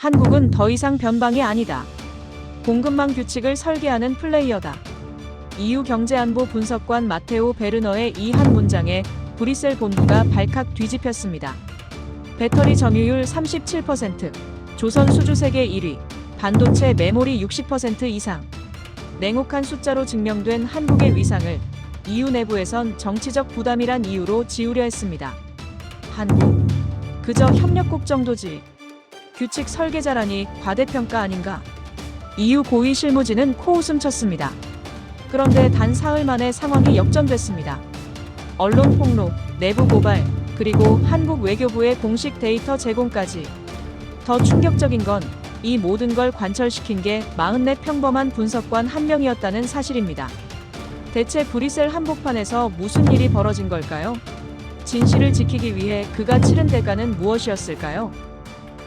한국은 더 이상 변방이 아니다. 공급망 규칙을 설계하는 플레이어다. EU 경제안보 분석관 마테오 베르너의 이 한 문장에 브뤼셀 본부가 발칵 뒤집혔습니다. 배터리 점유율 37%, 조선 수주 세계 1위, 반도체 메모리 60% 이상. 냉혹한 숫자로 증명된 한국의 위상을 EU 내부에선 정치적 부담이란 이유로 지우려 했습니다. 한국? 그저 협력국 정도지. 규칙 설계자라니 과대평가 아닌가? EU 고위 실무진은 코웃음 쳤습니다. 그런데 단 사흘 만에 상황이 역전됐습니다. 언론 폭로, 내부 고발, 그리고 한국 외교부의 공식 데이터 제공까지. 더 충격적인 건 이 모든 걸 관철시킨 게 44 평범한 분석관 한 명이었다는 사실입니다. 대체 브뤼셀 한복판에서 무슨 일이 벌어진 걸까요? 진실을 지키기 위해 그가 치른 대가는 무엇이었을까요?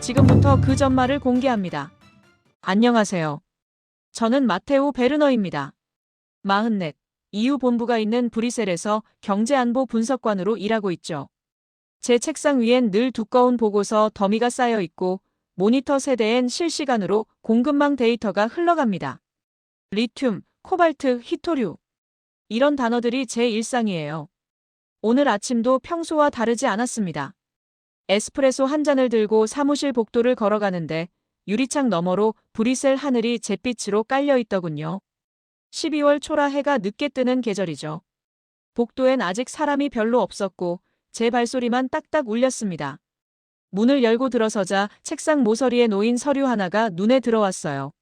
지금부터 그 전말을 공개합니다. 안녕하세요. 저는 마테오 베르너입니다. 44, EU 본부가 있는 브뤼셀에서 경제안보 분석관으로 일하고 있죠. 제 책상 위엔 늘 두꺼운 보고서 더미가 쌓여 있고 모니터 세대엔 실시간으로 공급망 데이터가 흘러갑니다. 리튬, 코발트, 히토류. 이런 단어들이 제 일상이에요. 오늘 아침도 평소와 다르지 않았습니다. 에스프레소 한 잔을 들고 사무실 복도를 걸어가는데 유리창 너머로 브뤼셀 하늘이 잿빛으로 깔려 있더군요. 12월 초라 해가 늦게 뜨는 계절이죠. 복도엔 아직 사람이 별로 없었고 제 발소리만 딱딱 울렸습니다. 문을 열고 들어서자 책상 모서리에 놓인 서류 하나가 눈에 들어왔어요.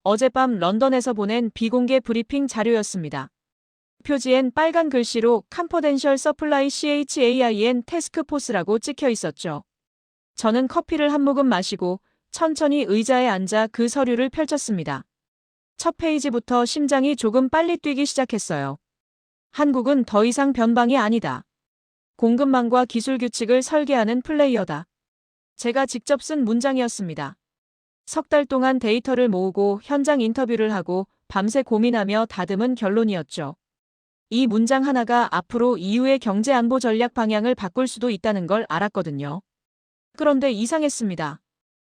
어젯밤 런던에서 보낸 비공개 브리핑 자료였습니다. 표지엔 빨간 글씨로 Confidential Supply CHAIN 태스크포스라고 찍혀 있었죠. 저는 커피를 한 모금 마시고 천천히 의자에 앉아 그 서류를 펼쳤습니다. 첫 페이지부터 심장이 조금 빨리 뛰기 시작했어요. 한국은 더 이상 변방이 아니다. 공급망과 기술 규칙을 설계하는 플레이어다. 제가 직접 쓴 문장이었습니다. 석 달 동안 데이터를 모으고 현장 인터뷰를 하고 밤새 고민하며 다듬은 결론이었죠. 이 문장 하나가 앞으로 EU의 경제안보 전략 방향을 바꿀 수도 있다는 걸 알았거든요. 그런데 이상했습니다.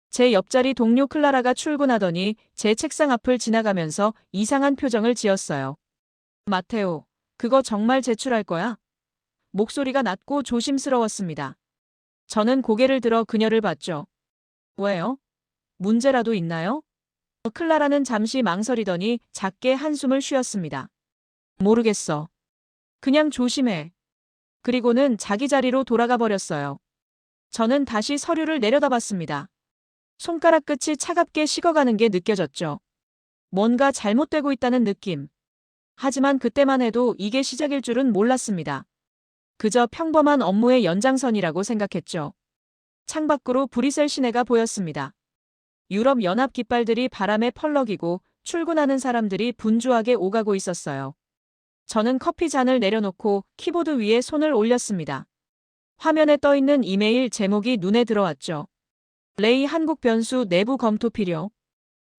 제 옆자리 동료 클라라가 출근하더니 제 책상 앞을 지나가면서 이상한 표정을 지었어요. 마테오, 그거 정말 제출할 거야? 목소리가 낮고 조심스러웠습니다. 저는 고개를 들어 그녀를 봤죠. 왜요? 문제라도 있나요? 클라라는 잠시 망설이더니 작게 한숨을 쉬었습니다. 모르겠어. 그냥 조심해. 그리고는 자기 자리로 돌아가 버렸어요. 저는 다시 서류를 내려다봤습니다. 손가락 끝이 차갑게 식어가는 게 느껴졌죠. 뭔가 잘못되고 있다는 느낌. 하지만 그때만 해도 이게 시작일 줄은 몰랐습니다. 그저 평범한 업무의 연장선이라고 생각했죠. 창밖으로 브뤼셀 시내가 보였습니다. 유럽 연합 깃발들이 바람에 펄럭이고 출근하는 사람들이 분주하게 오가고 있었어요. 저는 커피 잔을 내려놓고 키보드 위에 손을 올렸습니다. 화면에 떠있는 이메일 제목이 눈에 들어왔죠. 레이 한국 변수 내부 검토 필요.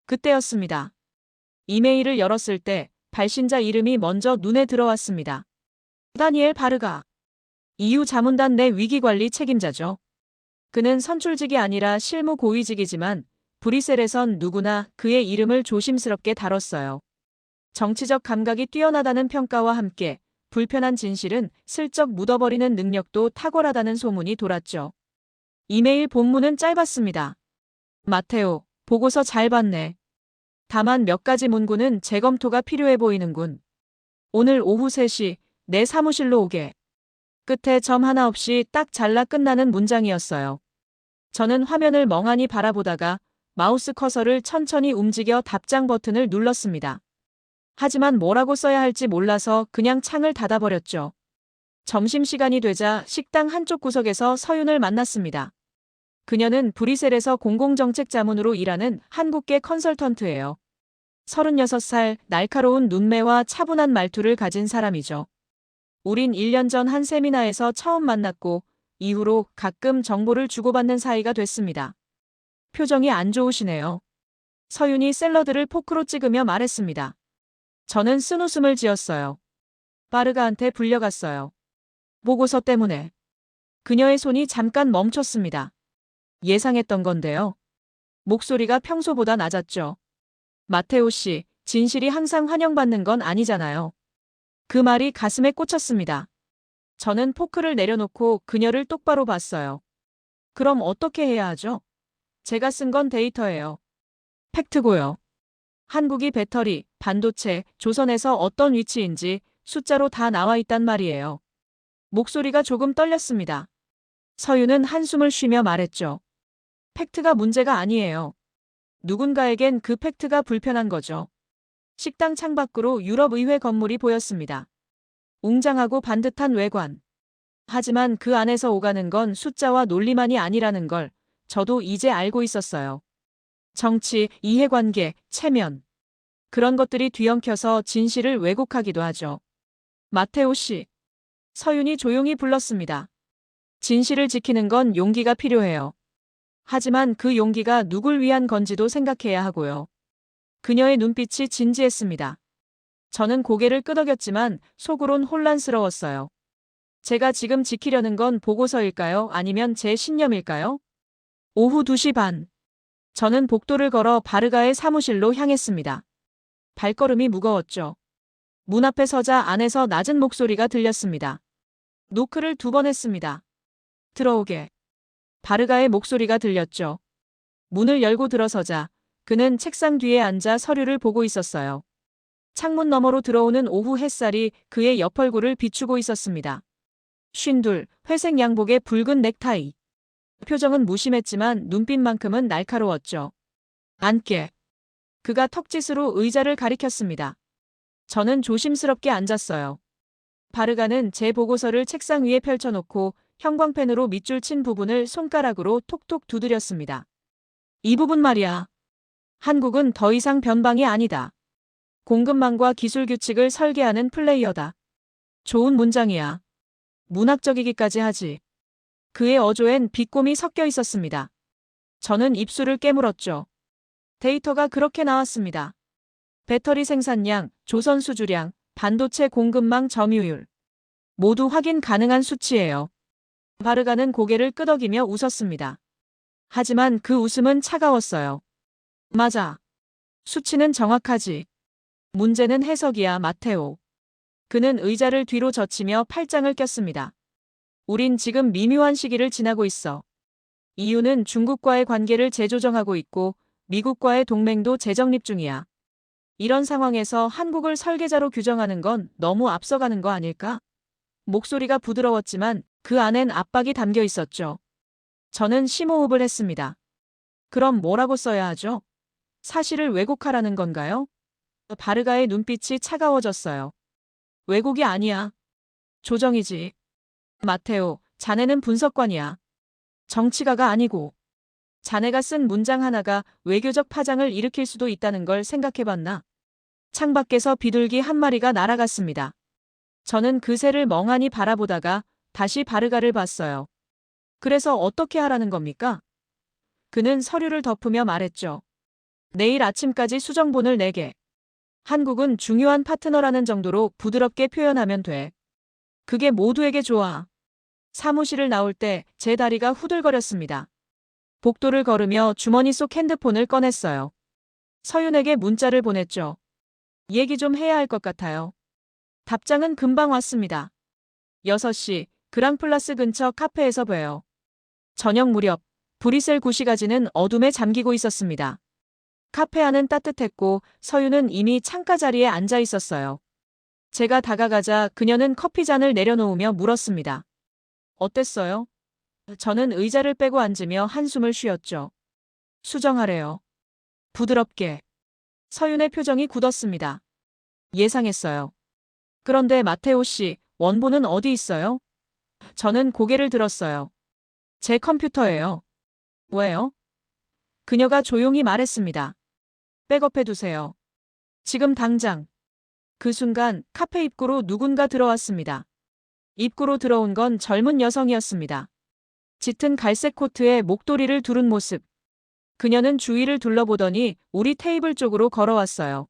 그때였습니다. 이메일을 열었을 때 발신자 이름이 먼저 눈에 들어왔습니다. 다니엘 바르가. EU 자문단 내 위기관리 책임자죠. 그는 선출직이 아니라 실무 고위직이지만 브뤼셀에선 누구나 그의 이름을 조심스럽게 다뤘어요. 정치적 감각이 뛰어나다는 평가와 함께 불편한 진실은 슬쩍 묻어버리는 능력도 탁월하다는 소문이 돌았죠. 이메일 본문은 짧았습니다. 마테오, 보고서 잘 봤네. 다만 몇 가지 문구는 재검토가 필요해 보이는군. 오늘 오후 3시 내 사무실로 오게. 끝에 점 하나 없이 딱 잘라 끝나는 문장이었어요. 저는 화면을 멍하니 바라보다가 마우스 커서를 천천히 움직여 답장 버튼을 눌렀습니다. 하지만 뭐라고 써야 할지 몰라서 그냥 창을 닫아버렸죠. 점심시간이 되자 식당 한쪽 구석에서 서윤을 만났습니다. 그녀는 브뤼셀에서 공공정책 자문으로 일하는 한국계 컨설턴트예요. 36살, 날카로운 눈매와 차분한 말투를 가진 사람이죠. 우린 1년 전 한 세미나에서 처음 만났고 이후로 가끔 정보를 주고받는 사이가 됐습니다. 표정이 안 좋으시네요. 서윤이 샐러드를 포크로 찍으며 말했습니다. 저는 쓴웃음을 지었어요. 바르가한테 불려갔어요. 보고서 때문에. 그녀의 손이 잠깐 멈췄습니다. 예상했던 건데요. 목소리가 평소보다 낮았죠. 마테오 씨, 진실이 항상 환영받는 건 아니잖아요. 그 말이 가슴에 꽂혔습니다. 저는 포크를 내려놓고 그녀를 똑바로 봤어요. 그럼 어떻게 해야 하죠? 제가 쓴 건 데이터예요. 팩트고요. 한국이 배터리, 반도체, 조선에서 어떤 위치인지 숫자로 다 나와 있단 말이에요. 목소리가 조금 떨렸습니다. 서윤은 한숨을 쉬며 말했죠. 팩트가 문제가 아니에요. 누군가에겐 그 팩트가 불편한 거죠. 식당 창밖으로 유럽의회 건물이 보였습니다. 웅장하고 반듯한 외관. 하지만 그 안에서 오가는 건 숫자와 논리만이 아니라는 걸 저도 이제 알고 있었어요. 정치, 이해관계, 체면. 그런 것들이 뒤엉켜서 진실을 왜곡하기도 하죠. 마테오 씨. 서윤이 조용히 불렀습니다. 진실을 지키는 건 용기가 필요해요. 하지만 그 용기가 누굴 위한 건지도 생각해야 하고요. 그녀의 눈빛이 진지했습니다. 저는 고개를 끄덕였지만 속으론 혼란스러웠어요. 제가 지금 지키려는 건 보고서일까요? 아니면 제 신념일까요? 오후 2시 반. 저는 복도를 걸어 바르가의 사무실로 향했습니다. 발걸음이 무거웠죠. 문 앞에 서자 안에서 낮은 목소리가 들렸습니다. 노크를 2번 했습니다. 들어오게. 바르가의 목소리가 들렸죠. 문을 열고 들어서자 그는 책상 뒤에 앉아 서류를 보고 있었어요. 창문 너머로 들어오는 오후 햇살이 그의 옆얼굴을 비추고 있었습니다. 52, 회색 양복에 붉은 넥타이. 표정은 무심했지만 눈빛만큼은 날카로웠죠. 앉게. 그가 턱짓으로 의자를 가리켰습니다. 저는 조심스럽게 앉았어요. 바르가는 제 보고서를 책상 위에 펼쳐놓고 형광펜으로 밑줄 친 부분을 손가락으로 톡톡 두드렸습니다. 이 부분 말이야. 한국은 더 이상 변방이 아니다. 공급망과 기술 규칙을 설계하는 플레이어다. 좋은 문장이야. 문학적이기까지 하지. 그의 어조엔 비꼼이 섞여 있었습니다. 저는 입술을 깨물었죠. 데이터가 그렇게 나왔습니다. 배터리 생산량, 조선 수주량, 반도체 공급망 점유율. 모두 확인 가능한 수치예요. 바르가는 고개를 끄덕이며 웃었습니다. 하지만 그 웃음은 차가웠어요. 맞아. 수치는 정확하지. 문제는 해석이야, 마테오. 그는 의자를 뒤로 젖히며 팔짱을 꼈습니다. 우린 지금 미묘한 시기를 지나고 있어. EU는 중국과의 관계를 재조정하고 있고 미국과의 동맹도 재정립 중이야. 이런 상황에서 한국을 설계자로 규정하는 건 너무 앞서가는 거 아닐까? 목소리가 부드러웠지만 그 안엔 압박이 담겨 있었죠. 저는 심호흡을 했습니다. 그럼 뭐라고 써야 하죠? 사실을 왜곡하라는 건가요? 바르가의 눈빛이 차가워졌어요. 왜곡이 아니야. 조정이지. 마테오, 자네는 분석관이야. 정치가가 아니고. 자네가 쓴 문장 하나가 외교적 파장을 일으킬 수도 있다는 걸 생각해봤나? 창밖에서 비둘기 한 마리가 날아갔습니다. 저는 그 새를 멍하니 바라보다가 다시 바르가를 봤어요. 그래서 어떻게 하라는 겁니까? 그는 서류를 덮으며 말했죠. 내일 아침까지 수정본을 내게. 한국은 중요한 파트너라는 정도로 부드럽게 표현하면 돼. 그게 모두에게 좋아. 사무실을 나올 때 제 다리가 후들거렸습니다. 복도를 걸으며 주머니 속 핸드폰을 꺼냈어요. 서윤에게 문자를 보냈죠. 얘기 좀 해야 할 것 같아요. 답장은 금방 왔습니다. 6시, 그랑플라스 근처 카페에서 봬요. 저녁 무렵, 브뤼셀 구시가지는 어둠에 잠기고 있었습니다. 카페 안은 따뜻했고 서윤은 이미 창가 자리에 앉아 있었어요. 제가 다가가자 그녀는 커피잔을 내려놓으며 물었습니다. 어땠어요? 저는 의자를 빼고 앉으며 한숨을 쉬었죠. 수정하래요. 부드럽게. 서윤의 표정이 굳었습니다. 예상했어요. 그런데 마테오 씨, 원본은 어디 있어요? 저는 고개를 들었어요. 제 컴퓨터예요. 왜요? 그녀가 조용히 말했습니다. 백업해 두세요. 지금 당장. 그 순간 카페 입구로 누군가 들어왔습니다. 입구로 들어온 건 젊은 여성이었습니다. 짙은 갈색 코트에 목도리를 두른 모습. 그녀는 주위를 둘러보더니 우리 테이블 쪽으로 걸어왔어요.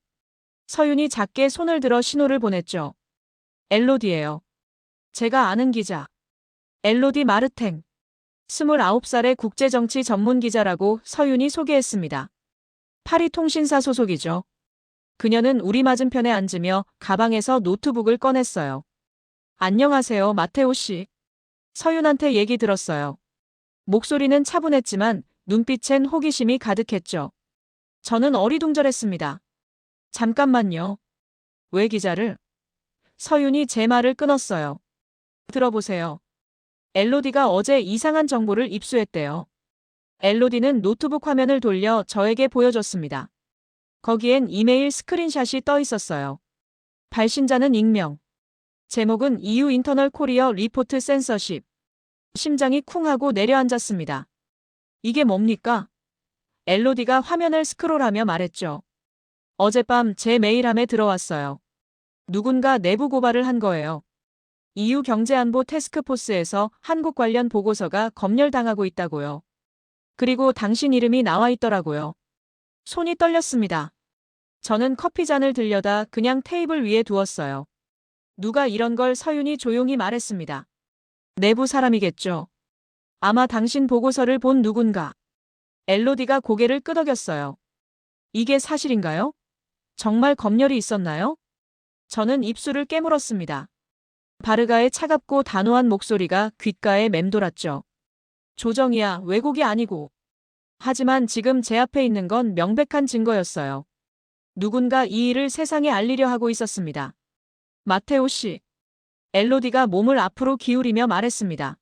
서윤이 작게 손을 들어 신호를 보냈죠. 엘로디예요. 제가 아는 기자. 엘로디 마르탱. 29살의 국제정치 전문 기자라고 서윤이 소개했습니다. 파리통신사 소속이죠. 그녀는 우리 맞은편에 앉으며 가방에서 노트북을 꺼냈어요. 안녕하세요, 마테오 씨. 서윤한테 얘기 들었어요. 목소리는 차분했지만 눈빛엔 호기심이 가득했죠. 저는 어리둥절했습니다. 잠깐만요. 왜 기자를? 서윤이 제 말을 끊었어요. 들어보세요. 엘로디가 어제 이상한 정보를 입수했대요. 엘로디는 노트북 화면을 돌려 저에게 보여줬습니다. 거기엔 이메일 스크린샷이 떠 있었어요. 발신자는 익명. 제목은 EU 인터널 코리어 리포트 센서십. 심장이 쿵 하고 내려앉았습니다. 이게 뭡니까? 엘로디가 화면을 스크롤하며 말했죠. 어젯밤 제 메일함에 들어왔어요. 누군가 내부 고발을 한 거예요. EU 경제안보 태스크포스에서 한국 관련 보고서가 검열당하고 있다고요. 그리고 당신 이름이 나와 있더라고요. 손이 떨렸습니다. 저는 커피잔을 들여다 그냥 테이블 위에 두었어요. 누가 이런 걸? 서윤이 조용히 말했습니다. 내부 사람이겠죠. 아마 당신 보고서를 본 누군가. 엘로디가 고개를 끄덕였어요. 이게 사실인가요? 정말 검열이 있었나요? 저는 입술을 깨물었습니다. 바르가의 차갑고 단호한 목소리가 귓가에 맴돌았죠. 조정이야, 왜곡이 아니고. 하지만 지금 제 앞에 있는 건 명백한 증거였어요. 누군가 이 일을 세상에 알리려 하고 있었습니다. 마테오 씨. 엘로디가 몸을 앞으로 기울이며 말했습니다.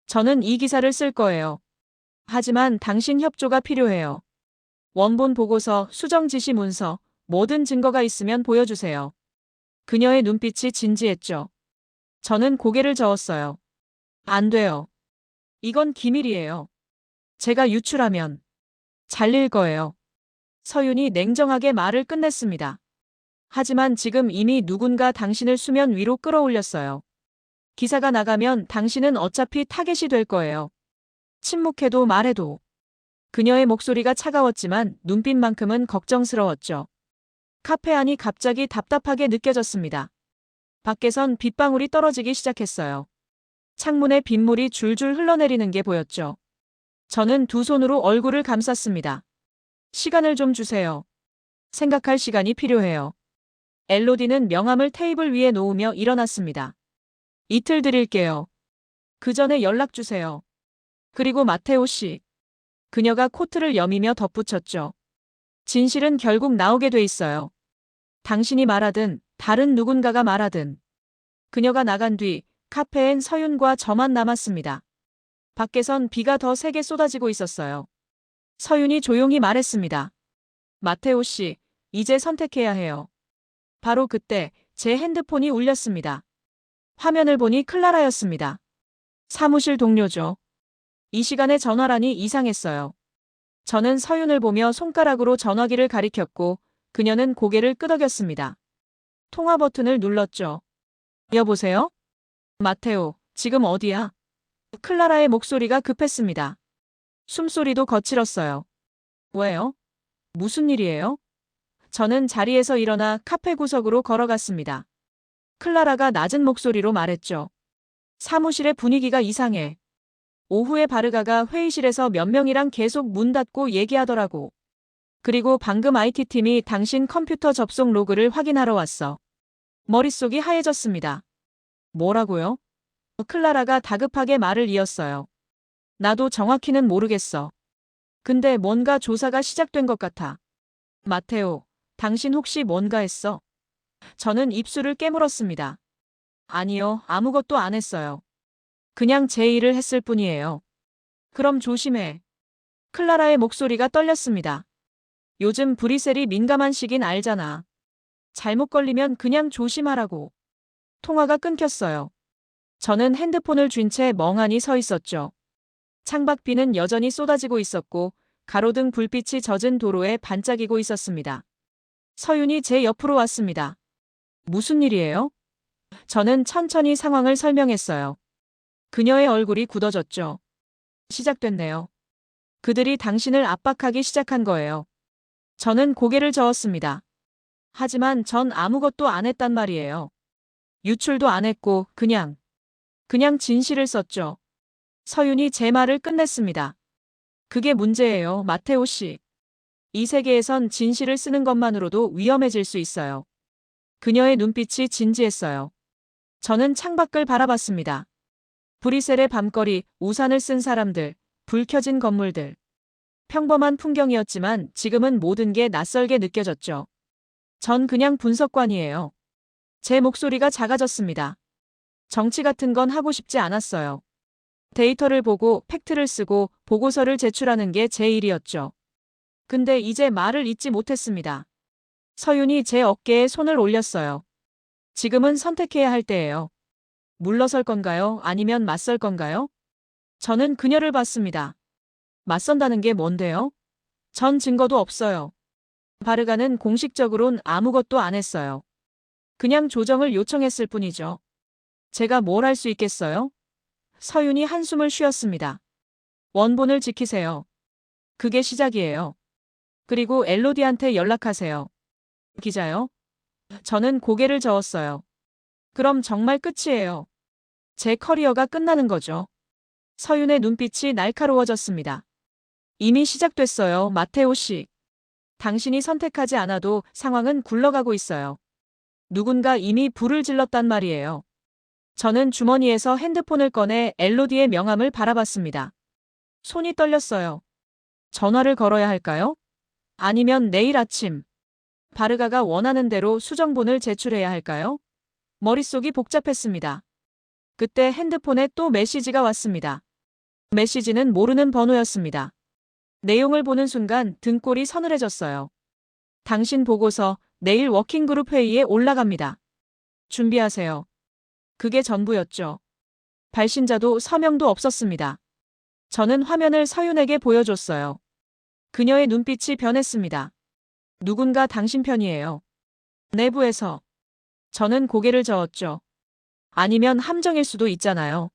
저는 이 기사를 쓸 거예요. 하지만 당신 협조가 필요해요. 원본 보고서, 수정 지시 문서, 모든 증거가 있으면 보여주세요. 그녀의 눈빛이 진지했죠. 저는 고개를 저었어요. 안 돼요. 이건 기밀이에요. 제가 유출하면 잘릴 거예요. 서윤이 냉정하게 말을 끝냈습니다. 하지만 지금 이미 누군가 당신을 수면 위로 끌어올렸어요. 기사가 나가면 당신은 어차피 타겟이 될 거예요. 침묵해도 말해도. 그녀의 목소리가 차가웠지만 눈빛만큼은 걱정스러웠죠. 카페 안이 갑자기 답답하게 느껴졌습니다. 밖에선 빗방울이 떨어지기 시작했어요. 창문에 빗물이 줄줄 흘러내리는 게 보였죠. 저는 두 손으로 얼굴을 감쌌습니다. 시간을 좀 주세요. 생각할 시간이 필요해요. 엘로디는 명함을 테이블 위에 놓으며 일어났습니다. 이틀 드릴게요. 그 전에 연락 주세요. 그리고 마테오 씨. 그녀가 코트를 여미며 덧붙였죠. 진실은 결국 나오게 돼 있어요. 당신이 말하든 다른 누군가가 말하든. 그녀가 나간 뒤 카페엔 서윤과 저만 남았습니다. 밖에선 비가 더 세게 쏟아지고 있었어요. 서윤이 조용히 말했습니다. 마테오 씨, 이제 선택해야 해요. 바로 그때 제 핸드폰이 울렸습니다. 화면을 보니 클라라였습니다. 사무실 동료죠. 이 시간에 전화라니 이상했어요. 저는 서윤을 보며 손가락으로 전화기를 가리켰고 그녀는 고개를 끄덕였습니다. 통화 버튼을 눌렀죠. 여보세요? 마테오, 지금 어디야? 클라라의 목소리가 급했습니다. 숨소리도 거칠었어요. 왜요? 무슨 일이에요? 저는 자리에서 일어나 카페 구석으로 걸어갔습니다. 클라라가 낮은 목소리로 말했죠. 사무실의 분위기가 이상해. 오후에 바르가가 회의실에서 몇 명이랑 계속 문 닫고 얘기하더라고. 그리고 방금 IT팀이 당신 컴퓨터 접속 로그를 확인하러 왔어. 머릿속이 하얘졌습니다. 뭐라고요? 클라라가 다급하게 말을 이었어요. 나도 정확히는 모르겠어. 근데 뭔가 조사가 시작된 것 같아. 마테오, 당신 혹시 뭔가 했어? 저는 입술을 깨물었습니다. 아니요, 아무것도 안 했어요. 그냥 제 일을 했을 뿐이에요. 그럼 조심해. 클라라의 목소리가 떨렸습니다. 요즘 브뤼셀이 민감한 시긴 알잖아. 잘못 걸리면 그냥 조심하라고. 통화가 끊겼어요. 저는 핸드폰을 쥔 채 멍하니 서 있었죠. 창밖 비는 여전히 쏟아지고 있었고 가로등 불빛이 젖은 도로에 반짝이고 있었습니다. 서윤이 제 옆으로 왔습니다. 무슨 일이에요? 저는 천천히 상황을 설명했어요. 그녀의 얼굴이 굳어졌죠. 시작됐네요. 그들이 당신을 압박하기 시작한 거예요. 저는 고개를 저었습니다. 하지만 전 아무것도 안 했단 말이에요. 유출도 안 했고 그냥 진실을 썼죠. 서윤이 제 말을 끝냈습니다. 그게 문제예요, 마테오 씨. 이 세계에선 진실을 쓰는 것만으로도 위험해질 수 있어요. 그녀의 눈빛이 진지했어요. 저는 창밖을 바라봤습니다. 브뤼셀의 밤거리, 우산을 쓴 사람들, 불 켜진 건물들. 평범한 풍경이었지만 지금은 모든 게 낯설게 느껴졌죠. 전 그냥 분석관이에요. 제 목소리가 작아졌습니다. 정치 같은 건 하고 싶지 않았어요. 데이터를 보고 팩트를 쓰고 보고서를 제출하는 게 제 일이었죠. 근데 이제 말을 잇지 못했습니다. 서윤이 제 어깨에 손을 올렸어요. 지금은 선택해야 할 때예요. 물러설 건가요? 아니면 맞설 건가요? 저는 그녀를 봤습니다. 맞선다는 게 뭔데요? 전 증거도 없어요. 바르가는 공식적으론 아무것도 안 했어요. 그냥 조정을 요청했을 뿐이죠. 제가 뭘 할 수 있겠어요? 서윤이 한숨을 쉬었습니다. 원본을 지키세요. 그게 시작이에요. 그리고 엘로디한테 연락하세요. 기자요? 저는 고개를 저었어요. 그럼 정말 끝이에요. 제 커리어가 끝나는 거죠. 서윤의 눈빛이 날카로워졌습니다. 이미 시작됐어요, 마테오 씨. 당신이 선택하지 않아도 상황은 굴러가고 있어요. 누군가 이미 불을 질렀단 말이에요. 저는 주머니에서 핸드폰을 꺼내 엘로디의 명함을 바라봤습니다. 손이 떨렸어요. 전화를 걸어야 할까요? 아니면 내일 아침 바르가가 원하는 대로 수정본을 제출해야 할까요? 머릿속이 복잡했습니다. 그때 핸드폰에 또 메시지가 왔습니다. 메시지는 모르는 번호였습니다. 내용을 보는 순간 등골이 서늘해졌어요. 당신 보고서 내일 워킹그룹 회의에 올라갑니다. 준비하세요. 그게 전부였죠. 발신자도 서명도 없었습니다. 저는 화면을 서윤에게 보여줬어요. 그녀의 눈빛이 변했습니다. 누군가 당신 편이에요. 내부에서. 저는 고개를 저었죠. 아니면 함정일 수도 있잖아요.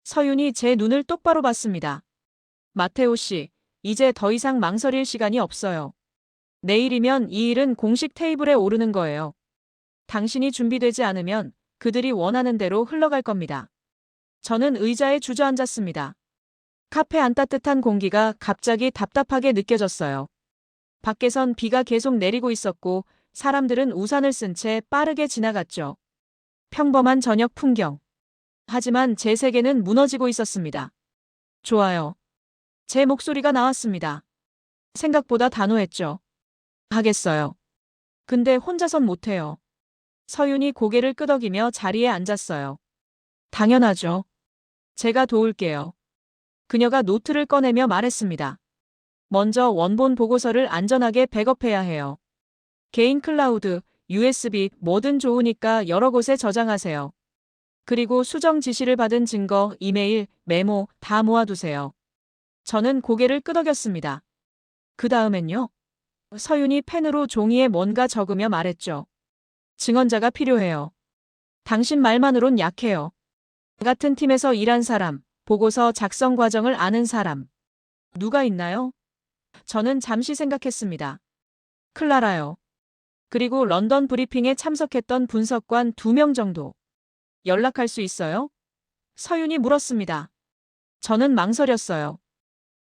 서윤이 제 눈을 똑바로 봤습니다. 마테오 씨, 이제 더 이상 망설일 시간이 없어요. 내일이면 이 일은 공식 테이블에 오르는 거예요. 당신이 준비되지 않으면 그들이 원하는 대로 흘러갈 겁니다. 저는 의자에 주저앉았습니다. 카페 안 따뜻한 공기가 갑자기 답답하게 느껴졌어요. 밖에선 비가 계속 내리고 있었고 사람들은 우산을 쓴 채 빠르게 지나갔죠. 평범한 저녁 풍경. 하지만 제 세계는 무너지고 있었습니다. 좋아요. 제 목소리가 나왔습니다. 생각보다 단호했죠. 하겠어요. 근데 혼자선 못해요. 서윤이 고개를 끄덕이며 자리에 앉았어요. 당연하죠. 제가 도울게요. 그녀가 노트를 꺼내며 말했습니다. 먼저 원본 보고서를 안전하게 백업해야 해요. 개인 클라우드, USB 뭐든 좋으니까 여러 곳에 저장하세요. 그리고 수정 지시를 받은 증거, 이메일, 메모 다 모아두세요. 저는 고개를 끄덕였습니다. 그 다음엔요? 서윤이 펜으로 종이에 뭔가 적으며 말했죠. 증언자가 필요해요. 당신 말만으론 약해요. 같은 팀에서 일한 사람, 보고서 작성 과정을 아는 사람. 누가 있나요? 저는 잠시 생각했습니다. 클라라요. 그리고 런던 브리핑에 참석했던 분석관 2명 정도. 연락할 수 있어요? 서윤이 물었습니다. 저는 망설였어요.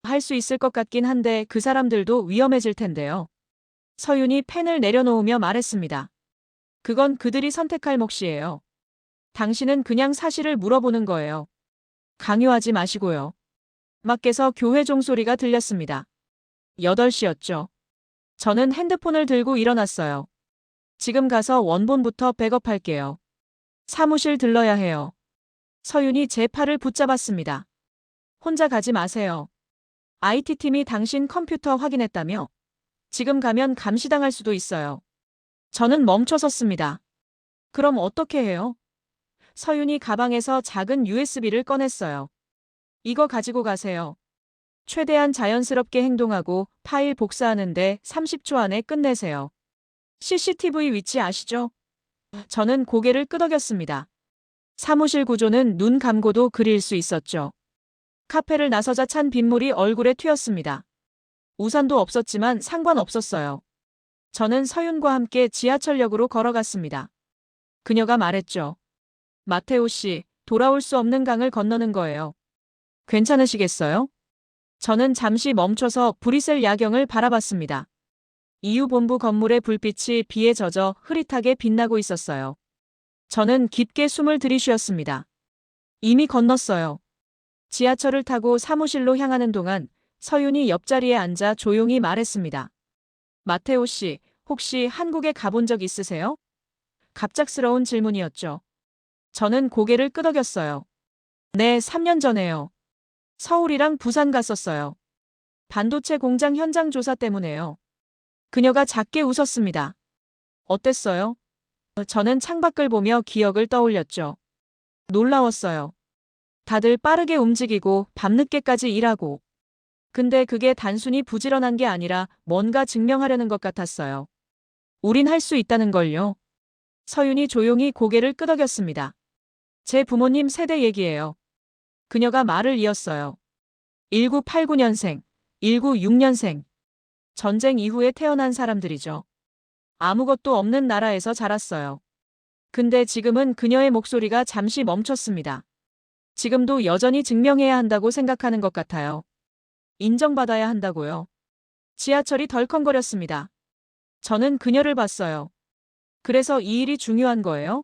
할 수 있을 것 같긴 한데 그 사람들도 위험해질 텐데요. 서윤이 펜을 내려놓으며 말했습니다. 그건 그들이 선택할 몫이에요. 당신은 그냥 사실을 물어보는 거예요. 강요하지 마시고요. 밖에서 교회 종소리가 들렸습니다. 8시였죠. 저는 핸드폰을 들고 일어났어요. 지금 가서 원본부터 백업할게요. 사무실 들러야 해요. 서윤이 제 팔을 붙잡았습니다. 혼자 가지 마세요. IT팀이 당신 컴퓨터 확인했다며? 지금 가면 감시당할 수도 있어요. 저는 멈춰섰습니다. 그럼 어떻게 해요? 서윤이 가방에서 작은 USB를 꺼냈어요. 이거 가지고 가세요. 최대한 자연스럽게 행동하고 파일 복사하는데 30초 안에 끝내세요. CCTV 위치 아시죠? 저는 고개를 끄덕였습니다. 사무실 구조는 눈 감고도 그릴 수 있었죠. 카페를 나서자 찬 빗물이 얼굴에 튀었습니다. 우산도 없었지만 상관없었어요. 저는 서윤과 함께 지하철역으로 걸어갔습니다. 그녀가 말했죠. 마테오 씨, 돌아올 수 없는 강을 건너는 거예요. 괜찮으시겠어요? 저는 잠시 멈춰서 브뤼셀 야경을 바라봤습니다. EU 본부 건물의 불빛이 비에 젖어 흐릿하게 빛나고 있었어요. 저는 깊게 숨을 들이쉬었습니다. 이미 건넜어요. 지하철을 타고 사무실로 향하는 동안 서윤이 옆자리에 앉아 조용히 말했습니다. 마테오 씨, 혹시 한국에 가본 적 있으세요? 갑작스러운 질문이었죠. 저는 고개를 끄덕였어요. 네, 3년 전에요. 서울이랑 부산 갔었어요. 반도체 공장 현장 조사 때문에요. 그녀가 작게 웃었습니다. 어땠어요? 저는 창밖을 보며 기억을 떠올렸죠. 놀라웠어요. 다들 빠르게 움직이고 밤늦게까지 일하고. 근데 그게 단순히 부지런한 게 아니라 뭔가 증명하려는 것 같았어요. 우린 할 수 있다는 걸요. 서윤이 조용히 고개를 끄덕였습니다. 제 부모님 세대 얘기예요. 그녀가 말을 이었어요. 1989년생, 1996년생. 전쟁 이후에 태어난 사람들이죠. 아무것도 없는 나라에서 자랐어요. 근데 지금은 그녀의 목소리가 잠시 멈췄습니다. 지금도 여전히 증명해야 한다고 생각하는 것 같아요. 인정받아야 한다고요. 지하철이 덜컹거렸습니다. 저는 그녀를 봤어요. 그래서 이 일이 중요한 거예요?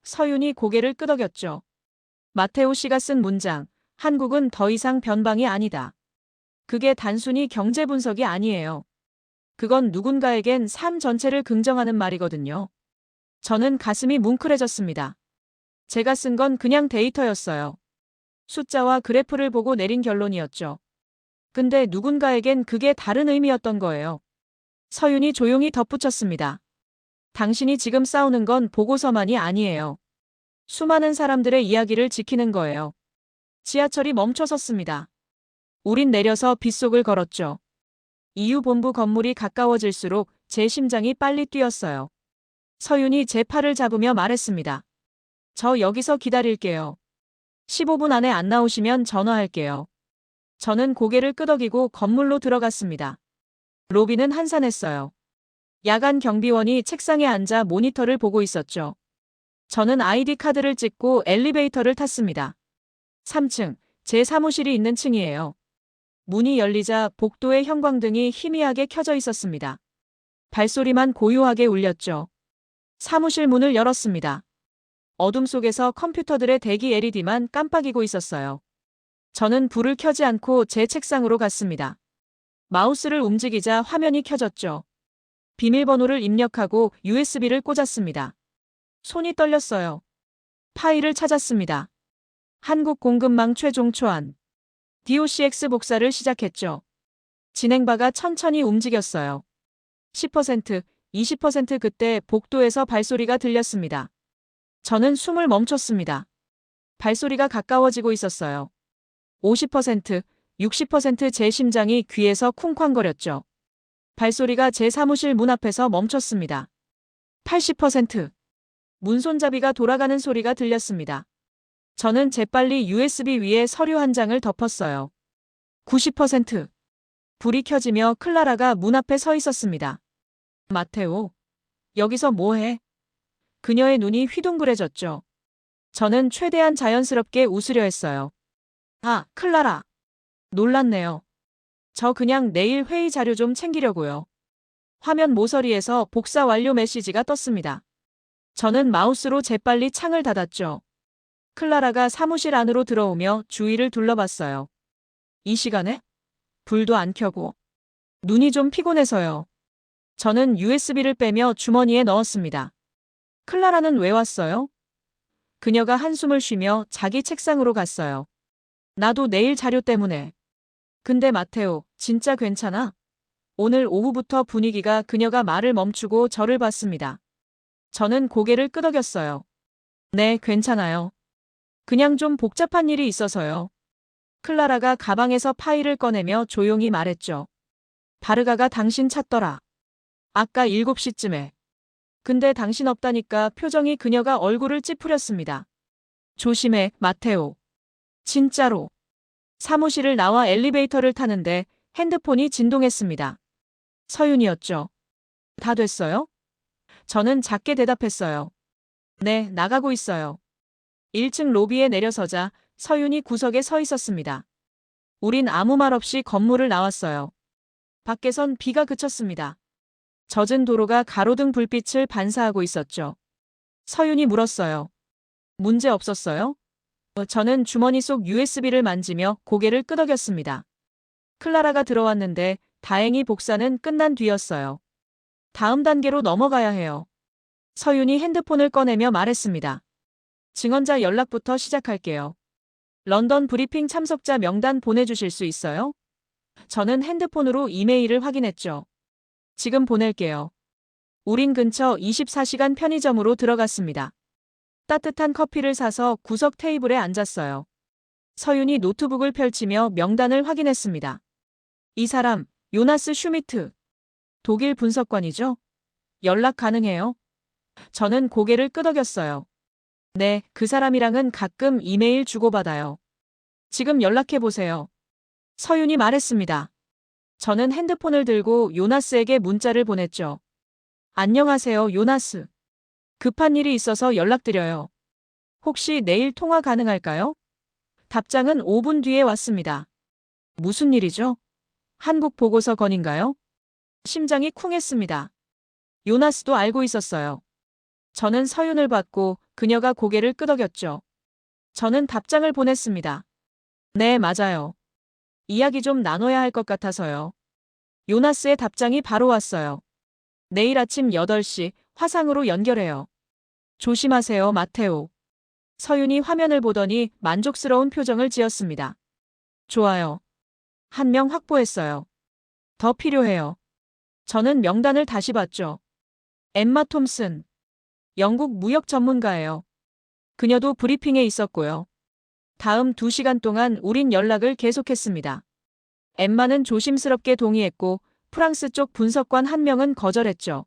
서윤이 고개를 끄덕였죠. 마테오 씨가 쓴 문장, 한국은 더 이상 변방이 아니다. 그게 단순히 경제 분석이 아니에요. 그건 누군가에겐 삶 전체를 긍정하는 말이거든요. 저는 가슴이 뭉클해졌습니다. 제가 쓴 건 그냥 데이터였어요. 숫자와 그래프를 보고 내린 결론이었죠. 근데 누군가에겐 그게 다른 의미였던 거예요. 서윤이 조용히 덧붙였습니다. 당신이 지금 싸우는 건 보고서만이 아니에요. 수많은 사람들의 이야기를 지키는 거예요. 지하철이 멈춰섰습니다. 우린 내려서 빗속을 걸었죠. EU 본부 건물이 가까워질수록 제 심장이 빨리 뛰었어요. 서윤이 제 팔을 잡으며 말했습니다. 저 여기서 기다릴게요. 15분 안에 안 나오시면 전화할게요. 저는 고개를 끄덕이고 건물로 들어갔습니다. 로비는 한산했어요. 야간 경비원이 책상에 앉아 모니터를 보고 있었죠. 저는 아이디 카드를 찍고 엘리베이터를 탔습니다. 3층, 제 사무실이 있는 층이에요. 문이 열리자 복도의 형광등이 희미하게 켜져 있었습니다. 발소리만 고요하게 울렸죠. 사무실 문을 열었습니다. 어둠 속에서 컴퓨터들의 대기 LED만 깜빡이고 있었어요. 저는 불을 켜지 않고 제 책상으로 갔습니다. 마우스를 움직이자 화면이 켜졌죠. 비밀번호를 입력하고 USB를 꽂았습니다. 손이 떨렸어요. 파일을 찾았습니다. 한국 공급망 최종 초안. DOCX 복사를 시작했죠. 진행바가 천천히 움직였어요. 10%, 20% 그때 복도에서 발소리가 들렸습니다. 저는 숨을 멈췄습니다. 발소리가 가까워지고 있었어요. 50%, 60% 제 심장이 귀에서 쿵쾅거렸죠. 발소리가 제 사무실 문 앞에서 멈췄습니다. 80%. 문손잡이가 돌아가는 소리가 들렸습니다. 저는 재빨리 USB 위에 서류 한 장을 덮었어요. 90%. 불이 켜지며 클라라가 문 앞에 서 있었습니다. 마테오, 여기서 뭐해? 그녀의 눈이 휘둥그레졌죠. 저는 최대한 자연스럽게 웃으려 했어요. 아, 클라라. 놀랐네요. 저 그냥 내일 회의 자료 좀 챙기려고요. 화면 모서리에서 복사 완료 메시지가 떴습니다. 저는 마우스로 재빨리 창을 닫았죠. 클라라가 사무실 안으로 들어오며 주위를 둘러봤어요. 이 시간에? 불도 안 켜고. 눈이 좀 피곤해서요. 저는 USB를 빼며 주머니에 넣었습니다. 클라라는 왜 왔어요? 그녀가 한숨을 쉬며 자기 책상으로 갔어요. 나도 내일 자료 때문에. 근데 마테오, 진짜 괜찮아? 오늘 오후부터 분위기가 그녀가 말을 멈추고 저를 봤습니다. 저는 고개를 끄덕였어요. 네, 괜찮아요. 그냥 좀 복잡한 일이 있어서요. 클라라가 가방에서 파일을 꺼내며 조용히 말했죠. 바르가가 당신 찾더라. 아까 7시쯤에. 근데 당신 없다니까 표정이 그녀가 얼굴을 찌푸렸습니다. 조심해, 마테오. 진짜로. 사무실을 나와 엘리베이터를 타는데 핸드폰이 진동했습니다. 서윤이었죠. 다 됐어요? 저는 작게 대답했어요. 네, 나가고 있어요. 1층 로비에 내려서자 서윤이 구석에 서 있었습니다. 우린 아무 말 없이 건물을 나왔어요. 밖에선 비가 그쳤습니다. 젖은 도로가 가로등 불빛을 반사하고 있었죠. 서윤이 물었어요. 문제 없었어요? 저는 주머니 속 USB를 만지며 고개를 끄덕였습니다. 클라라가 들어왔는데 다행히 복사는 끝난 뒤였어요. 다음 단계로 넘어가야 해요. 서윤이 핸드폰을 꺼내며 말했습니다. 증언자 연락부터 시작할게요. 런던 브리핑 참석자 명단 보내주실 수 있어요? 저는 핸드폰으로 이메일을 확인했죠. 지금 보낼게요. 우린 근처 24시간 편의점으로 들어갔습니다. 따뜻한 커피를 사서 구석 테이블에 앉았어요. 서윤이 노트북을 펼치며 명단을 확인했습니다. 이 사람, 요나스 슈미트. 독일 분석관이죠? 연락 가능해요? 저는 고개를 끄덕였어요. 네, 그 사람이랑은 가끔 이메일 주고받아요. 지금 연락해보세요. 서윤이 말했습니다. 저는 핸드폰을 들고 요나스에게 문자를 보냈죠. 안녕하세요, 요나스. 급한 일이 있어서 연락드려요. 혹시 내일 통화 가능할까요? 답장은 5분 뒤에 왔습니다. 무슨 일이죠? 한국 보고서 건인가요? 심장이 쿵했습니다. 요나스도 알고 있었어요. 저는 서윤을 받고 그녀가 고개를 끄덕였죠. 저는 답장을 보냈습니다. 네, 맞아요. 이야기 좀 나눠야 할 것 같아서요. 요나스의 답장이 바로 왔어요. 내일 아침 8시 화상으로 연결해요. 조심하세요, 마테오. 서윤이 화면을 보더니 만족스러운 표정을 지었습니다. 좋아요. 한 명 확보했어요. 더 필요해요. 저는 명단을 다시 봤죠. 엠마 톰슨. 영국 무역 전문가예요. 그녀도 브리핑에 있었고요. 다음 2시간 동안 우린 연락을 계속했습니다. 엠마는 조심스럽게 동의했고 프랑스 쪽 분석관 한 명은 거절했죠.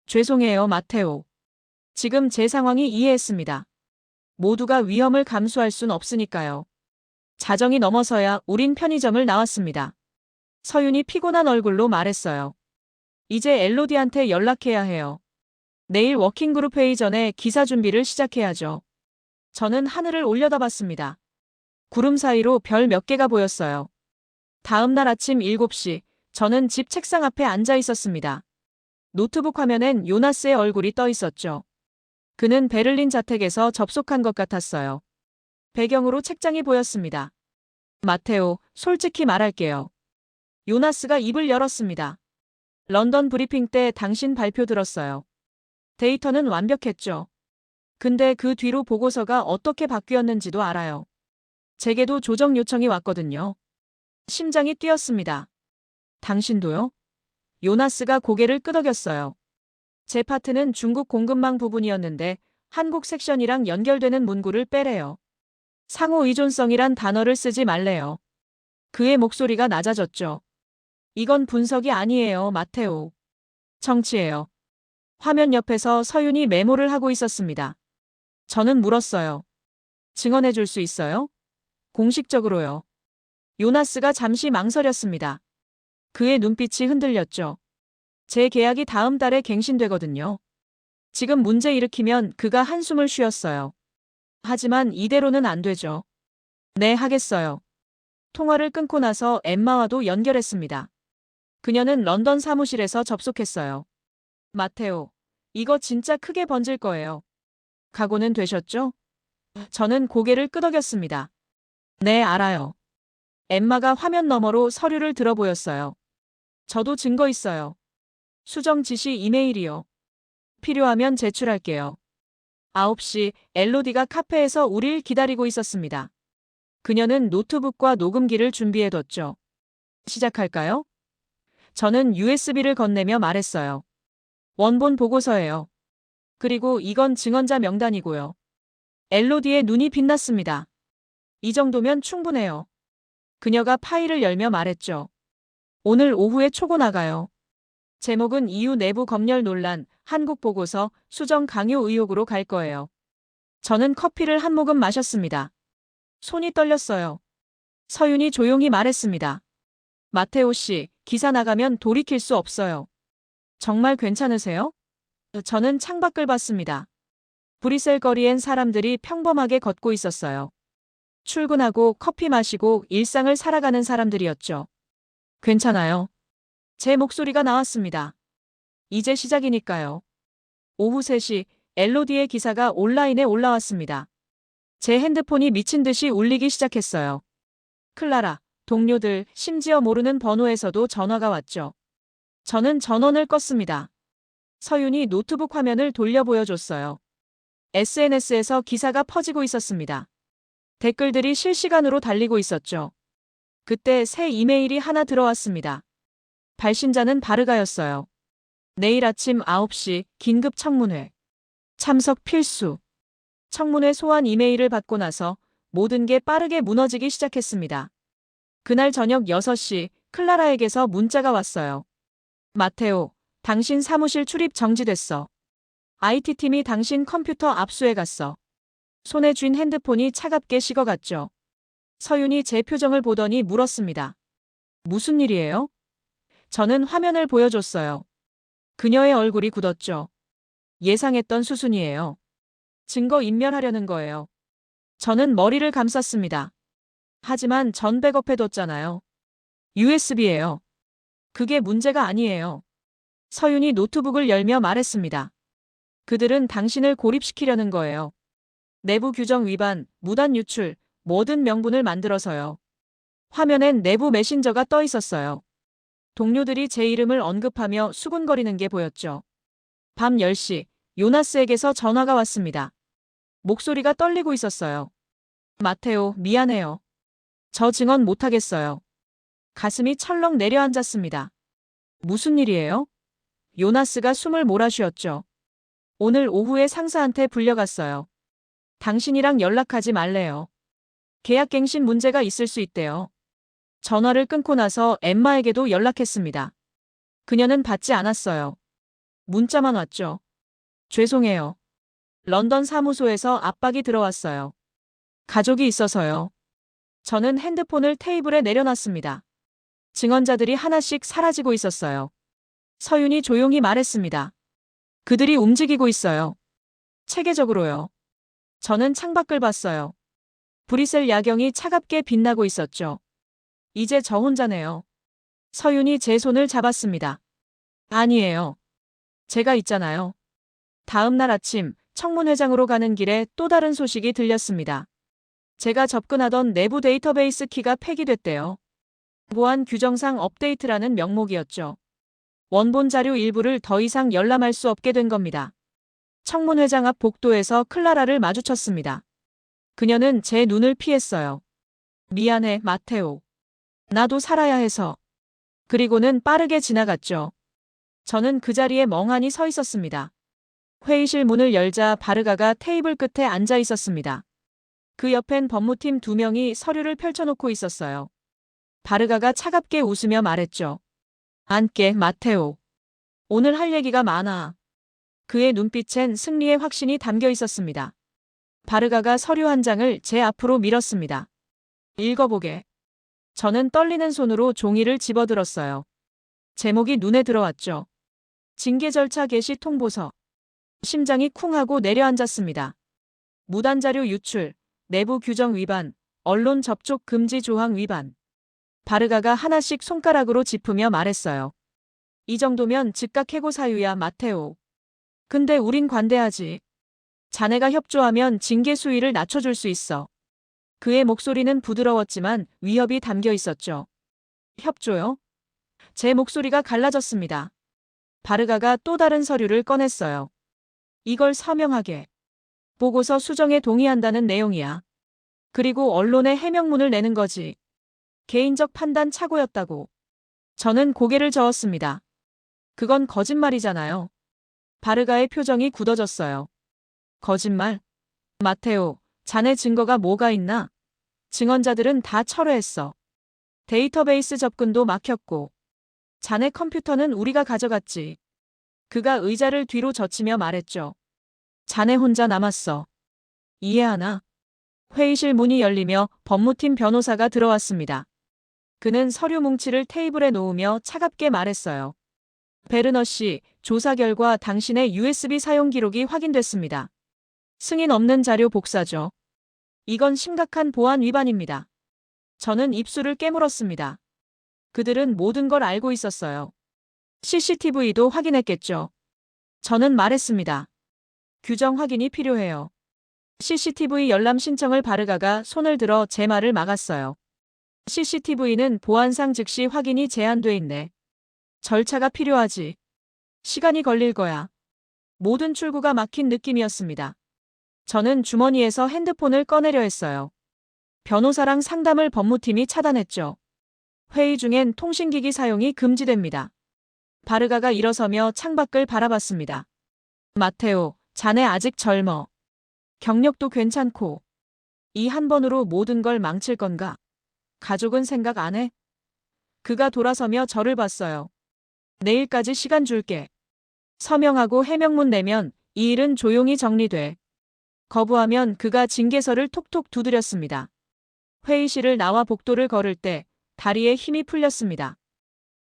죄송해요, 마테오. 지금 제 상황이 이해했습니다. 모두가 위험을 감수할 순 없으니까요. 자정이 넘어서야 우린 편의점을 나왔습니다. 서윤이 피곤한 얼굴로 말했어요. 이제 엘로디한테 연락해야 해요. 내일 워킹그룹 회의 전에 기사 준비를 시작해야죠. 저는 하늘을 올려다봤습니다. 구름 사이로 별 몇 개가 보였어요. 다음 날 아침 7시, 저는 집 책상 앞에 앉아 있었습니다. 노트북 화면엔 요나스의 얼굴이 떠 있었죠. 그는 베를린 자택에서 접속한 것 같았어요. 배경으로 책장이 보였습니다. 마테오, 솔직히 말할게요. 요나스가 입을 열었습니다. 런던 브리핑 때 당신 발표 들었어요. 데이터는 완벽했죠. 근데 그 뒤로 보고서가 어떻게 바뀌었는지도 알아요. 제게도 조정 요청이 왔거든요. 심장이 뛰었습니다. 당신도요? 요나스가 고개를 끄덕였어요. 제 파트는 중국 공급망 부분이었는데 한국 섹션이랑 연결되는 문구를 빼래요. 상호 의존성이란 단어를 쓰지 말래요. 그의 목소리가 낮아졌죠. 이건 분석이 아니에요, 마테오. 정치예요. 화면 옆에서 서윤이 메모를 하고 있었습니다. 저는 물었어요. 증언해 줄 수 있어요? 공식적으로요. 요나스가 잠시 망설였습니다. 그의 눈빛이 흔들렸죠. 제 계약이 다음 달에 갱신되거든요. 지금 문제 일으키면 그가 한숨을 쉬었어요. 하지만 이대로는 안 되죠. 네, 하겠어요. 통화를 끊고 나서 엠마와도 연결했습니다. 그녀는 런던 사무실에서 접속했어요. 마테오, 이거 진짜 크게 번질 거예요. 각오는 되셨죠? 저는 고개를 끄덕였습니다. 네, 알아요. 엠마가 화면 너머로 서류를 들어 보였어요. 저도 증거 있어요. 수정 지시 이메일이요. 필요하면 제출할게요. 9시 엘로디가 카페에서 우릴 기다리고 있었습니다. 그녀는 노트북과 녹음기를 준비해뒀죠. 시작할까요? 저는 USB를 건네며 말했어요. 원본 보고서예요. 그리고 이건 증언자 명단이고요. 엘로디의 눈이 빛났습니다. 이 정도면 충분해요. 그녀가 파일을 열며 말했죠. 오늘 오후에 초고 나가요. 제목은 EU 내부 검열 논란, 한국 보고서, 수정 강요 의혹으로 갈 거예요. 저는 커피를 한 모금 마셨습니다. 손이 떨렸어요. 서윤이 조용히 말했습니다. 마테오 씨, 기사 나가면 돌이킬 수 없어요. 정말 괜찮으세요? 저는 창밖을 봤습니다. 브뤼셀 거리엔 사람들이 평범하게 걷고 있었어요. 출근하고 커피 마시고 일상을 살아가는 사람들이었죠. 괜찮아요. 제 목소리가 나왔습니다. 이제 시작이니까요. 오후 3시 엘로디의 기사가 온라인에 올라왔습니다. 제 핸드폰이 미친 듯이 울리기 시작했어요. 클라라, 동료들, 심지어 모르는 번호에서도 전화가 왔죠. 저는 전원을 껐습니다. 서윤이 노트북 화면을 돌려 보여줬어요. SNS에서 기사가 퍼지고 있었습니다. 댓글들이 실시간으로 달리고 있었죠. 그때 새 이메일이 하나 들어왔습니다. 발신자는 바르가였어요. 내일 아침 9시 긴급 청문회. 참석 필수. 청문회 소환 이메일을 받고 나서 모든 게 빠르게 무너지기 시작했습니다. 그날 저녁 6시 클라라에게서 문자가 왔어요. 마테오, 당신 사무실 출입 정지됐어. IT팀이 당신 컴퓨터 압수해 갔어. 손에 쥔 핸드폰이 차갑게 식어갔죠. 서윤이 제 표정을 보더니 물었습니다. 무슨 일이에요? 저는 화면을 보여줬어요. 그녀의 얼굴이 굳었죠. 예상했던 수순이에요. 증거 인멸하려는 거예요. 저는 머리를 감쌌습니다. 하지만 전 백업해뒀잖아요. USB예요. 그게 문제가 아니에요. 서윤이 노트북을 열며 말했습니다. 그들은 당신을 고립시키려는 거예요. 내부 규정 위반, 무단 유출, 모든 명분을 만들어서요. 화면엔 내부 메신저가 떠 있었어요. 동료들이 제 이름을 언급하며 수군거리는 게 보였죠. 밤 10시, 요나스에게서 전화가 왔습니다. 목소리가 떨리고 있었어요. 마테오, 미안해요. 저 증언 못하겠어요. 가슴이 철렁 내려앉았습니다. 무슨 일이에요? 요나스가 숨을 몰아쉬었죠. 오늘 오후에 상사한테 불려갔어요. 당신이랑 연락하지 말래요. 계약갱신 문제가 있을 수 있대요. 전화를 끊고 나서 엠마에게도 연락했습니다. 그녀는 받지 않았어요. 문자만 왔죠. 죄송해요. 런던 사무소에서 압박이 들어왔어요. 가족이 있어서요. 저는 핸드폰을 테이블에 내려놨습니다. 증언자들이 하나씩 사라지고 있었어요. 서윤이 조용히 말했습니다. 그들이 움직이고 있어요. 체계적으로요. 저는 창밖을 봤어요. 브뤼셀 야경이 차갑게 빛나고 있었죠. 이제 저 혼자네요. 서윤이 제 손을 잡았습니다. 아니에요. 제가 있잖아요. 다음 날 아침 청문회장으로 가는 길에 또 다른 소식이 들렸습니다. 제가 접근하던 내부 데이터베이스 키가 폐기됐대요. 보안 규정상 업데이트라는 명목이었죠. 원본 자료 일부를 더 이상 열람할 수 없게 된 겁니다. 청문회장 앞 복도에서 클라라를 마주쳤습니다. 그녀는 제 눈을 피했어요. 미안해, 마테오. 나도 살아야 해서. 그리고는 빠르게 지나갔죠. 저는 그 자리에 멍하니 서 있었습니다. 회의실 문을 열자 바르가가 테이블 끝에 앉아 있었습니다. 그 옆엔 법무팀 2명이 서류를 펼쳐놓고 있었어요. 바르가가 차갑게 웃으며 말했죠. 앉게, 마테오. 오늘 할 얘기가 많아. 그의 눈빛엔 승리의 확신이 담겨 있었습니다. 바르가가 서류 한 장을 제 앞으로 밀었습니다. 읽어보게. 저는 떨리는 손으로 종이를 집어들었어요. 제목이 눈에 들어왔죠. 징계 절차 개시 통보서. 심장이 쿵 하고 내려앉았습니다. 무단 자료 유출, 내부 규정 위반, 언론 접촉 금지 조항 위반. 바르가가 하나씩 손가락으로 짚으며 말했어요. 이 정도면 즉각 해고 사유야, 마테오. 근데 우린 관대하지. 자네가 협조하면 징계 수위를 낮춰줄 수 있어. 그의 목소리는 부드러웠지만 위협이 담겨 있었죠. 협조요? 제 목소리가 갈라졌습니다. 바르가가 또 다른 서류를 꺼냈어요. 이걸 서명하게. 보고서 수정에 동의한다는 내용이야. 그리고 언론에 해명문을 내는 거지. 개인적 판단 착오였다고. 저는 고개를 저었습니다. 그건 거짓말이잖아요. 바르가의 표정이 굳어졌어요. 거짓말? 마테오, 자네 증거가 뭐가 있나? 증언자들은 다 철회했어. 데이터베이스 접근도 막혔고. 자네 컴퓨터는 우리가 가져갔지. 그가 의자를 뒤로 젖히며 말했죠. 자네 혼자 남았어. 이해하나? 회의실 문이 열리며 법무팀 변호사가 들어왔습니다. 그는 서류 뭉치를 테이블에 놓으며 차갑게 말했어요. 베르너 씨, 조사 결과 당신의 USB 사용 기록이 확인됐습니다. 승인 없는 자료 복사죠. 이건 심각한 보안 위반입니다. 저는 입술을 깨물었습니다. 그들은 모든 걸 알고 있었어요. CCTV도 확인했겠죠. 저는 말했습니다. 규정 확인이 필요해요. CCTV 열람 신청을 바르가가 손을 들어 제 말을 막았어요. CCTV는 보안상 즉시 확인이 제한돼 있네. 절차가 필요하지. 시간이 걸릴 거야. 모든 출구가 막힌 느낌이었습니다. 저는 주머니에서 핸드폰을 꺼내려 했어요. 변호사랑 상담을 법무팀이 차단했죠. 회의 중엔 통신기기 사용이 금지됩니다. 바르가가 일어서며 창밖을 바라봤습니다. 마테오, 자네 아직 젊어. 경력도 괜찮고. 이 한 번으로 모든 걸 망칠 건가? 가족은 생각 안 해? 그가 돌아서며 저를 봤어요. 내일까지 시간 줄게. 서명하고 해명문 내면 이 일은 조용히 정리돼. 거부하면 그가 징계서를 톡톡 두드렸습니다. 회의실을 나와 복도를 걸을 때 다리에 힘이 풀렸습니다.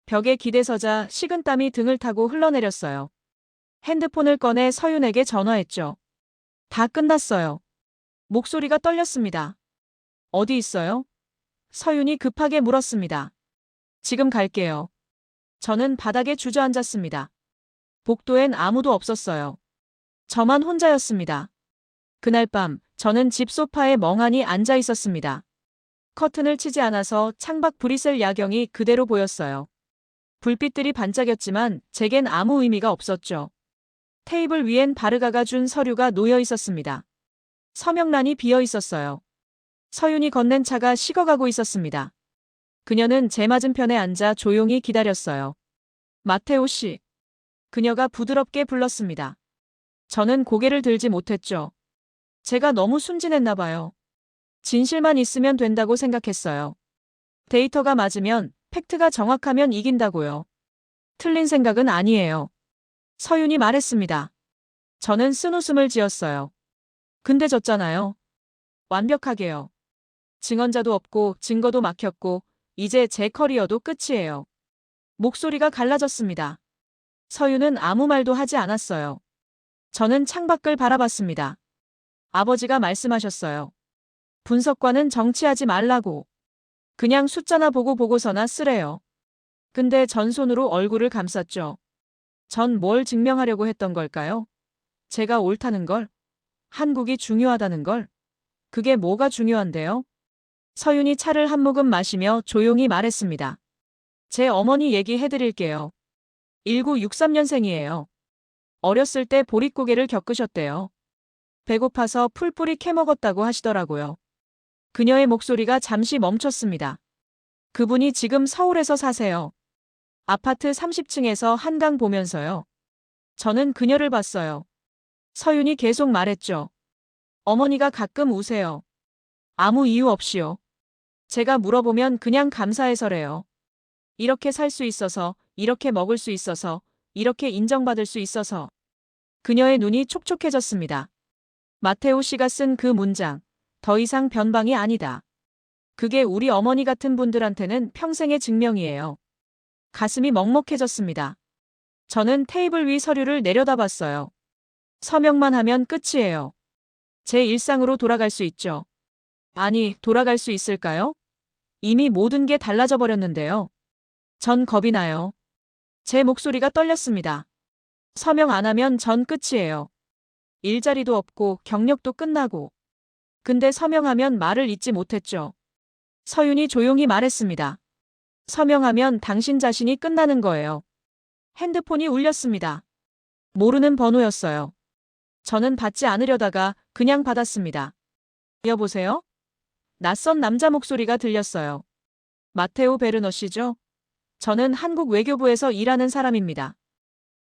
벽에 기대서자 식은땀이 등을 타고 흘러내렸어요. 핸드폰을 꺼내 서윤에게 전화했죠. 다 끝났어요. 목소리가 떨렸습니다. 어디 있어요? 서윤이 급하게 물었습니다. 지금 갈게요. 저는 바닥에 주저앉았습니다. 복도엔 아무도 없었어요. 저만 혼자였습니다. 그날 밤 저는 집 소파에 멍하니 앉아 있었습니다. 커튼을 치지 않아서 창밖 브뤼셀 야경이 그대로 보였어요. 불빛들이 반짝였지만 제겐 아무 의미가 없었죠. 테이블 위엔 바르가가 준 서류가 놓여 있었습니다. 서명란이 비어 있었어요. 서윤이 건넨 차가 식어가고 있었습니다. 그녀는 제 맞은편에 앉아 조용히 기다렸어요. 마테오 씨. 그녀가 부드럽게 불렀습니다. 저는 고개를 들지 못했죠. 제가 너무 순진했나 봐요. 진실만 있으면 된다고 생각했어요. 데이터가 맞으면, 팩트가 정확하면 이긴다고요. 틀린 생각은 아니에요. 서윤이 말했습니다. 저는 쓴웃음을 지었어요. 근데 졌잖아요. 완벽하게요. 증언자도 없고 증거도 막혔고 이제 제 커리어도 끝이에요. 목소리가 갈라졌습니다. 서윤은 아무 말도 하지 않았어요. 저는 창밖을 바라봤습니다. 아버지가 말씀하셨어요. 분석관은 정치하지 말라고. 그냥 숫자나 보고 보고서나 쓰래요. 근데 전 손으로 얼굴을 감쌌죠. 전 뭘 증명하려고 했던 걸까요? 제가 옳다는 걸? 한국이 중요하다는 걸? 그게 뭐가 중요한데요? 서윤이 차를 한 모금 마시며 조용히 말했습니다. 제 어머니 얘기해드릴게요. 1963년생이에요. 어렸을 때 보릿고개를 겪으셨대요. 배고파서 풀뿌리 캐먹었다고 하시더라고요. 그녀의 목소리가 잠시 멈췄습니다. 그분이 지금 서울에서 사세요. 아파트 30층에서 한강 보면서요. 저는 그녀를 봤어요. 서윤이 계속 말했죠. 어머니가 가끔 우세요. 아무 이유 없이요. 제가 물어보면 그냥 감사해서래요. 이렇게 살 수 있어서, 이렇게 먹을 수 있어서, 이렇게 인정받을 수 있어서. 그녀의 눈이 촉촉해졌습니다. 마테오 씨가 쓴 그 문장, 더 이상 변방이 아니다. 그게 우리 어머니 같은 분들한테는 평생의 증명이에요. 가슴이 먹먹해졌습니다. 저는 테이블 위 서류를 내려다봤어요. 서명만 하면 끝이에요. 제 일상으로 돌아갈 수 있죠. 아니, 돌아갈 수 있을까요? 이미 모든 게 달라져 버렸는데요. 전 겁이 나요. 제 목소리가 떨렸습니다. 서명 안 하면 전 끝이에요. 일자리도 없고 경력도 끝나고. 근데 서명하면 말을 잇지 못했죠. 서윤이 조용히 말했습니다. 서명하면 당신 자신이 끝나는 거예요. 핸드폰이 울렸습니다. 모르는 번호였어요. 저는 받지 않으려다가 그냥 받았습니다. 여보세요? 낯선 남자 목소리가 들렸어요. 마테오 베르너 씨죠? 저는 한국 외교부에서 일하는 사람입니다.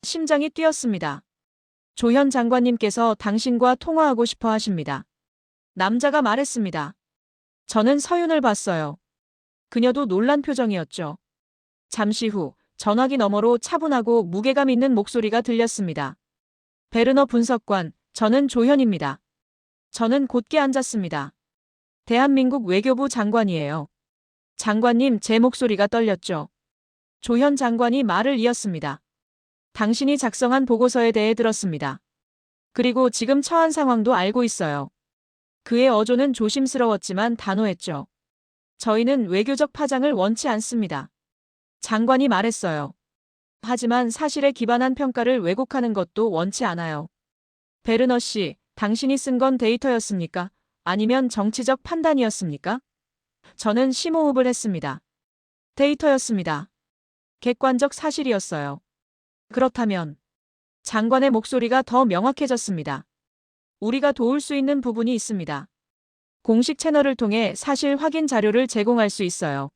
심장이 뛰었습니다. 조현 장관님께서 당신과 통화하고 싶어 하십니다. 남자가 말했습니다. 저는 서윤을 봤어요. 그녀도 놀란 표정이었죠. 잠시 후 전화기 너머로 차분하고 무게감 있는 목소리가 들렸습니다. 베르너 분석관, 저는 조현입니다. 저는 곧게 앉았습니다. 대한민국 외교부 장관이에요. 장관님, 제 목소리가 떨렸죠. 조현 장관이 말을 이었습니다. 당신이 작성한 보고서에 대해 들었습니다. 그리고 지금 처한 상황도 알고 있어요. 그의 어조는 조심스러웠지만 단호했죠. 저희는 외교적 파장을 원치 않습니다. 장관이 말했어요. 하지만 사실에 기반한 평가를 왜곡하는 것도 원치 않아요. 베르너 씨, 당신이 쓴 건 데이터였습니까? 아니면 정치적 판단이었습니까? 저는 심호흡을 했습니다. 데이터였습니다. 객관적 사실이었어요. 그렇다면 장관의 목소리가 더 명확해졌습니다. 우리가 도울 수 있는 부분이 있습니다. 공식 채널을 통해 사실 확인 자료를 제공할 수 있어요.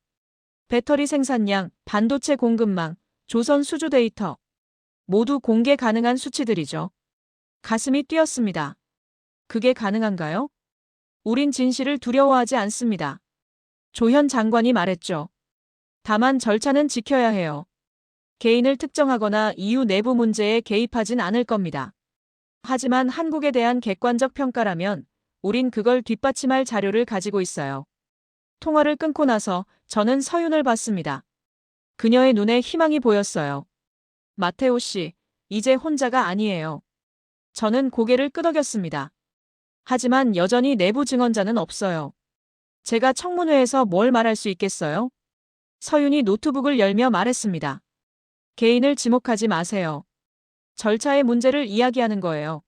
배터리 생산량, 반도체 공급망, 조선 수주 데이터. 모두 공개 가능한 수치들이죠. 가슴이 뛰었습니다. 그게 가능한가요? 우린 진실을 두려워하지 않습니다. 조현 장관이 말했죠. 다만 절차는 지켜야 해요. 개인을 특정하거나 EU 내부 문제에 개입하진 않을 겁니다. 하지만 한국에 대한 객관적 평가라면 우린 그걸 뒷받침할 자료를 가지고 있어요. 통화를 끊고 나서 저는 서윤을 봤습니다. 그녀의 눈에 희망이 보였어요. 마테오 씨, 이제 혼자가 아니에요. 저는 고개를 끄덕였습니다. 하지만 여전히 내부 증언자는 없어요. 제가 청문회에서 뭘 말할 수 있겠어요? 서윤이 노트북을 열며 말했습니다. 개인을 지목하지 마세요. 절차의 문제를 이야기하는 거예요.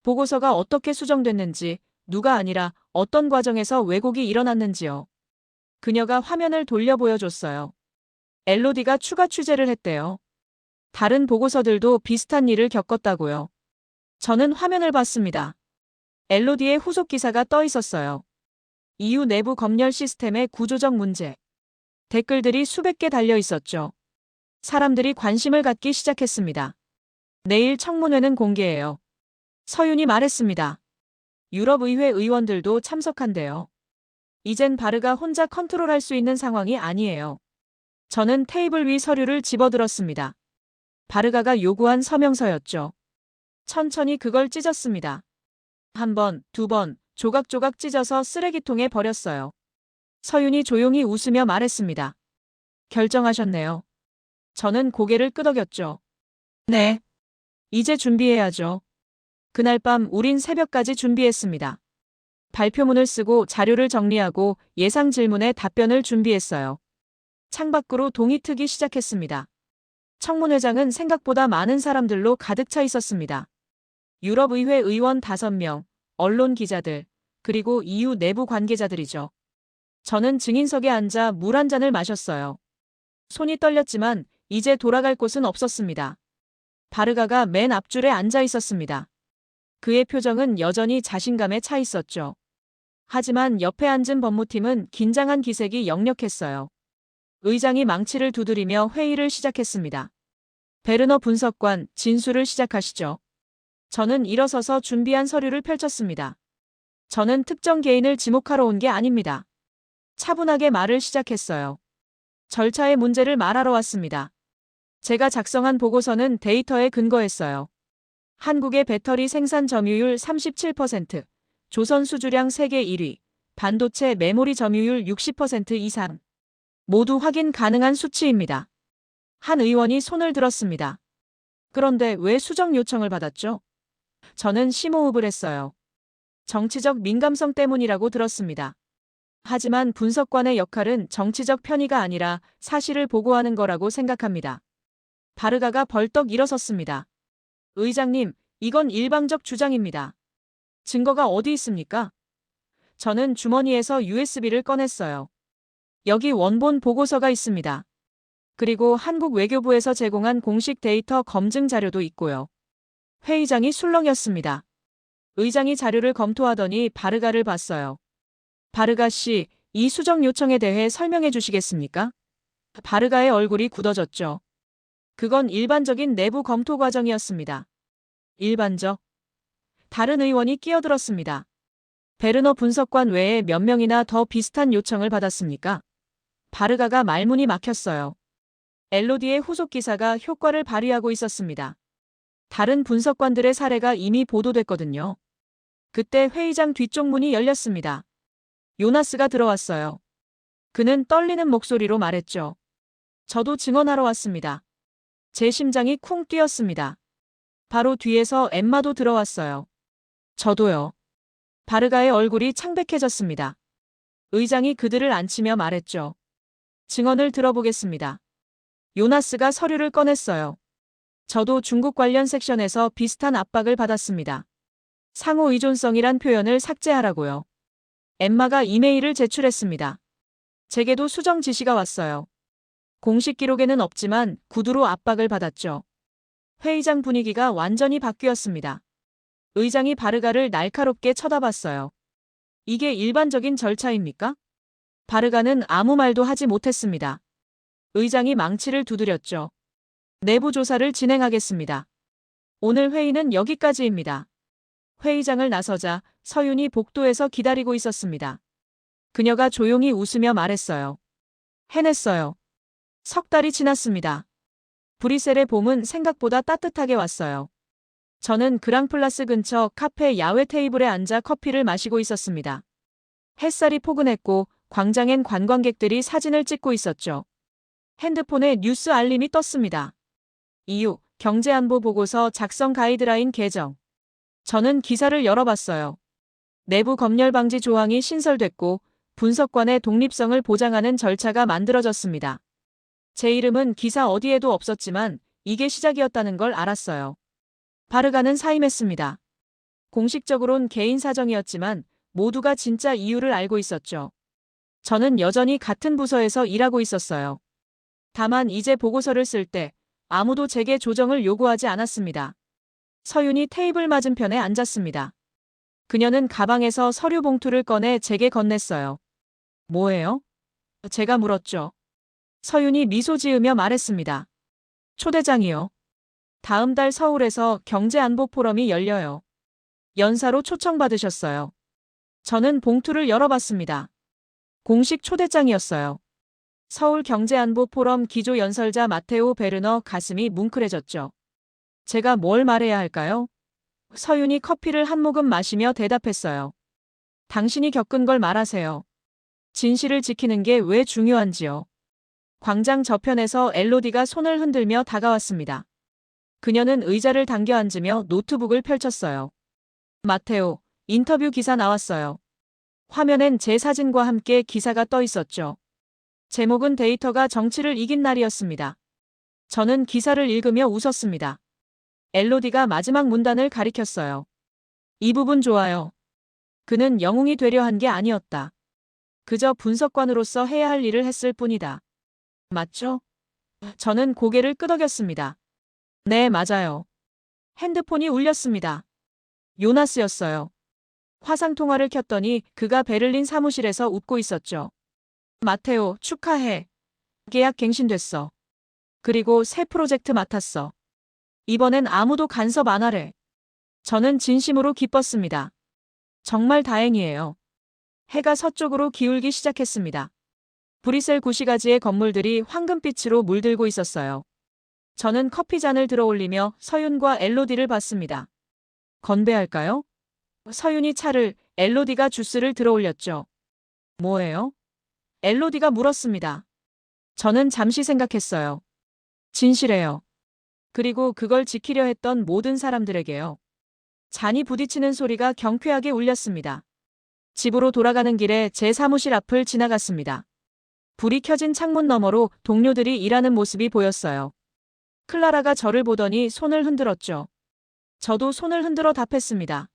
보고서가 어떻게 수정됐는지, 누가 아니라 어떤 과정에서 왜곡이 일어났는지요. 그녀가 화면을 돌려 보여줬어요. 엘로디가 추가 취재를 했대요. 다른 보고서들도 비슷한 일을 겪었다고요. 저는 화면을 봤습니다. 엘로디의 후속 기사가 떠 있었어요. EU 내부 검열 시스템의 구조적 문제. 댓글들이 수백 개 달려 있었죠. 사람들이 관심을 갖기 시작했습니다. 내일 청문회는 공개해요. 서윤이 말했습니다. 유럽의회 의원들도 참석한대요. 이젠 바르가 혼자 컨트롤할 수 있는 상황이 아니에요. 저는 테이블 위 서류를 집어들었습니다. 바르가가 요구한 서명서였죠. 천천히 그걸 찢었습니다. 한 번, 두 번, 조각조각 찢어서 쓰레기통에 버렸어요. 서윤이 조용히 웃으며 말했습니다. 결정하셨네요. 저는 고개를 끄덕였죠. 네. 이제 준비해야죠. 그날 밤 우린 새벽까지 준비했습니다. 발표문을 쓰고 자료를 정리하고 예상 질문에 답변을 준비했어요. 창밖으로 동이 트기 시작했습니다. 청문회장은 생각보다 많은 사람들로 가득 차 있었습니다. 유럽의회 의원 5명, 언론 기자들, 그리고 EU 내부 관계자들이죠. 저는 증인석에 앉아 물 한 잔을 마셨어요. 손이 떨렸지만 이제 돌아갈 곳은 없었습니다. 바르가가 맨 앞줄에 앉아 있었습니다. 그의 표정은 여전히 자신감에 차 있었죠. 하지만 옆에 앉은 법무팀은 긴장한 기색이 역력했어요. 의장이 망치를 두드리며 회의를 시작했습니다. 베르너 분석관, 진술을 시작하시죠. 저는 일어서서 준비한 서류를 펼쳤습니다. 저는 특정 개인을 지목하러 온 게 아닙니다. 차분하게 말을 시작했어요. 절차의 문제를 말하러 왔습니다. 제가 작성한 보고서는 데이터에 근거했어요. 한국의 배터리 생산 점유율 37%, 조선 수주량 세계 1위, 반도체 메모리 점유율 60% 이상. 모두 확인 가능한 수치입니다. 한 의원이 손을 들었습니다. 그런데 왜 수정 요청을 받았죠? 저는 심호흡을 했어요. 정치적 민감성 때문이라고 들었습니다. 하지만 분석관의 역할은 정치적 편의가 아니라 사실을 보고하는 거라고 생각합니다. 바르가가 벌떡 일어섰습니다. 의장님, 이건 일방적 주장입니다. 증거가 어디 있습니까? 저는 주머니에서 USB를 꺼냈어요. 여기 원본 보고서가 있습니다. 그리고 한국 외교부에서 제공한 공식 데이터 검증 자료도 있고요. 회의장이 술렁였습니다. 의장이 자료를 검토하더니 바르가를 봤어요. 바르가 씨, 이 수정 요청에 대해 설명해 주시겠습니까? 바르가의 얼굴이 굳어졌죠. 그건 일반적인 내부 검토 과정이었습니다. 일반적? 다른 의원이 끼어들었습니다. 베르너 분석관 외에 몇 명이나 더 비슷한 요청을 받았습니까? 바르가가 말문이 막혔어요. 엘로디의 후속 기사가 효과를 발휘하고 있었습니다. 다른 분석관들의 사례가 이미 보도됐거든요. 그때 회의장 뒤쪽 문이 열렸습니다. 요나스가 들어왔어요. 그는 떨리는 목소리로 말했죠. 저도 증언하러 왔습니다. 제 심장이 쿵 뛰었습니다. 바로 뒤에서 엠마도 들어왔어요. 저도요. 바르가의 얼굴이 창백해졌습니다. 의장이 그들을 앉히며 말했죠. 증언을 들어보겠습니다. 요나스가 서류를 꺼냈어요. 저도 중국 관련 섹션에서 비슷한 압박을 받았습니다. 상호 의존성이란 표현을 삭제하라고요. 엠마가 이메일을 제출했습니다. 제게도 수정 지시가 왔어요. 공식 기록에는 없지만 구두로 압박을 받았죠. 회의장 분위기가 완전히 바뀌었습니다. 의장이 바르가를 날카롭게 쳐다봤어요. 이게 일반적인 절차입니까? 바르가는 아무 말도 하지 못했습니다. 의장이 망치를 두드렸죠. 내부 조사를 진행하겠습니다. 오늘 회의는 여기까지입니다. 회의장을 나서자 서윤이 복도에서 기다리고 있었습니다. 그녀가 조용히 웃으며 말했어요. 해냈어요. 석 달이 지났습니다. 브뤼셀의 봄은 생각보다 따뜻하게 왔어요. 저는 그랑플라스 근처 카페 야외 테이블에 앉아 커피를 마시고 있었습니다. 햇살이 포근했고 광장엔 관광객들이 사진을 찍고 있었죠. 핸드폰에 뉴스 알림이 떴습니다. 이유, 경제안보 보고서 작성 가이드라인 개정. 저는 기사를 열어봤어요. 내부 검열 방지 조항이 신설됐고 분석관의 독립성을 보장하는 절차가 만들어졌습니다. 제 이름은 기사 어디에도 없었지만 이게 시작이었다는 걸 알았어요. 바르가는 사임했습니다. 공식적으론 개인 사정이었지만 모두가 진짜 이유를 알고 있었죠. 저는 여전히 같은 부서에서 일하고 있었어요. 다만 이제 보고서를 쓸 때 아무도 제게 조정을 요구하지 않았습니다. 서윤이 테이블 맞은편에 앉았습니다. 그녀는 가방에서 서류 봉투를 꺼내 제게 건넸어요. 뭐예요? 제가 물었죠. 서윤이 미소 지으며 말했습니다. 초대장이요. 다음 달 서울에서 경제안보 포럼이 열려요. 연사로 초청받으셨어요. 저는 봉투를 열어봤습니다. 공식 초대장이었어요. 서울 경제안보 포럼 기조 연설자 마테오 베르너. 가슴이 뭉클해졌죠. 제가 뭘 말해야 할까요? 서윤이 커피를 한 모금 마시며 대답했어요. 당신이 겪은 걸 말하세요. 진실을 지키는 게 왜 중요한지요. 광장 저편에서 엘로디가 손을 흔들며 다가왔습니다. 그녀는 의자를 당겨 앉으며 노트북을 펼쳤어요. 마테오, 인터뷰 기사 나왔어요. 화면엔 제 사진과 함께 기사가 떠 있었죠. 제목은 데이터가 정치를 이긴 날이었습니다. 저는 기사를 읽으며 웃었습니다. 엘로디가 마지막 문단을 가리켰어요. 이 부분 좋아요. 그는 영웅이 되려 한 게 아니었다. 그저 분석관으로서 해야 할 일을 했을 뿐이다. 맞죠? 저는 고개를 끄덕였습니다. 네, 맞아요. 핸드폰이 울렸습니다. 요나스였어요. 화상통화를 켰더니 그가 베를린 사무실에서 웃고 있었죠. 마테오, 축하해. 계약 갱신됐어. 그리고 새 프로젝트 맡았어. 이번엔 아무도 간섭 안 하래. 저는 진심으로 기뻤습니다. 정말 다행이에요. 해가 서쪽으로 기울기 시작했습니다. 브뤼셀 구시가지의 건물들이 황금빛으로 물들고 있었어요. 저는 커피잔을 들어올리며 서윤과 엘로디를 봤습니다. 건배할까요? 서윤이 차를, 엘로디가 주스를 들어올렸죠. 뭐예요? 엘로디가 물었습니다. 저는 잠시 생각했어요. 진실해요. 그리고 그걸 지키려 했던 모든 사람들에게요. 잔이 부딪히는 소리가 경쾌하게 울렸습니다. 집으로 돌아가는 길에 제 사무실 앞을 지나갔습니다. 불이 켜진 창문 너머로 동료들이 일하는 모습이 보였어요. 클라라가 저를 보더니 손을 흔들었죠. 저도 손을 흔들어 답했습니다.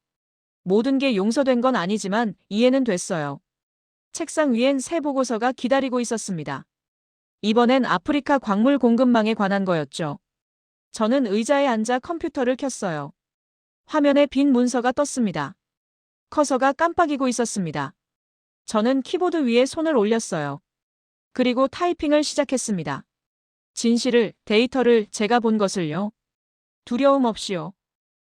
모든 게 용서된 건 아니지만 이해는 됐어요. 책상 위엔 새 보고서가 기다리고 있었습니다. 이번엔 아프리카 광물 공급망에 관한 거였죠. 저는 의자에 앉아 컴퓨터를 켰어요. 화면에 빈 문서가 떴습니다. 커서가 깜빡이고 있었습니다. 저는 키보드 위에 손을 올렸어요. 그리고 타이핑을 시작했습니다. 진실을, 데이터를, 제가 본 것을요. 두려움 없이요.